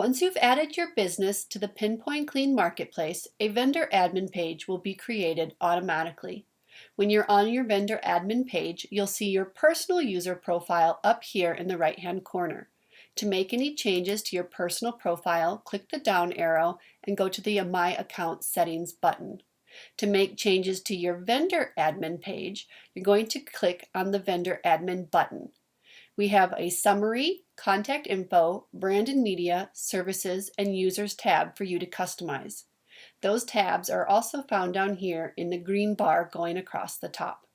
Once you've added your business to the Pinpoint Clean Marketplace, a vendor admin page will be created automatically. When you're on your vendor admin page, you'll see your personal user profile up here in the right-hand corner. To make any changes to your personal profile, click the down arrow and go to the My Account Settings button. To make changes to your vendor admin page, you're going to click on the vendor admin button. We have a Summary, Contact Info, Brand and Media, Services, and Users tab for you to customize. Those tabs are also found down here in the green bar going across the top.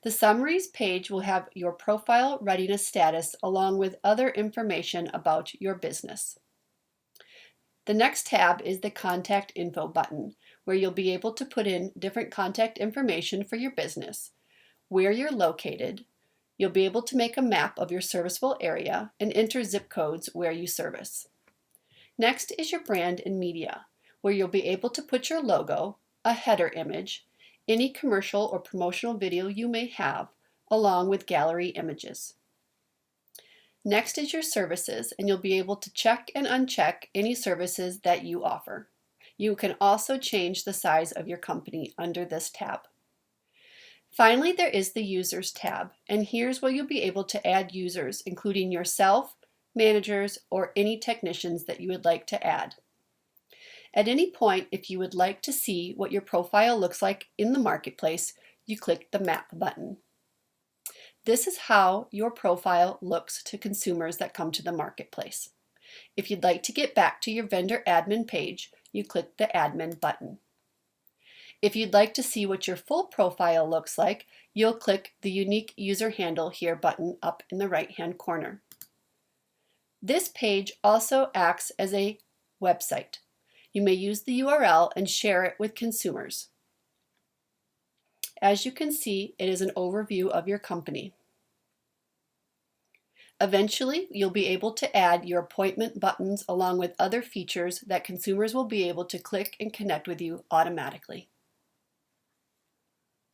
The Summaries page will have your profile readiness status along with other information about your business. The next tab is the Contact Info button, where you'll be able to put in different contact information for your business, where you're located. You'll be able to make a map of your serviceable area and enter zip codes where you service. Next is your brand and media, where you'll be able to put your logo, a header image, any commercial or promotional video you may have, along with gallery images. Next is your services, and you'll be able to check and uncheck any services that you offer. You can also change the size of your company under this tab. Finally, there is the Users tab, and here's where you'll be able to add users, including yourself, managers, or any technicians that you would like to add. At any point, if you would like to see what your profile looks like in the marketplace, you click the Map button. This is how your profile looks to consumers that come to the marketplace. If you'd like to get back to your vendor admin page, you click the Admin button. If you'd like to see what your full profile looks like, you'll click the Unique User Handle Here button up in the right-hand corner. This page also acts as a website. You may use the URL and share it with consumers. As you can see, it is an overview of your company. Eventually, you'll be able to add your appointment buttons along with other features that consumers will be able to click and connect with you automatically.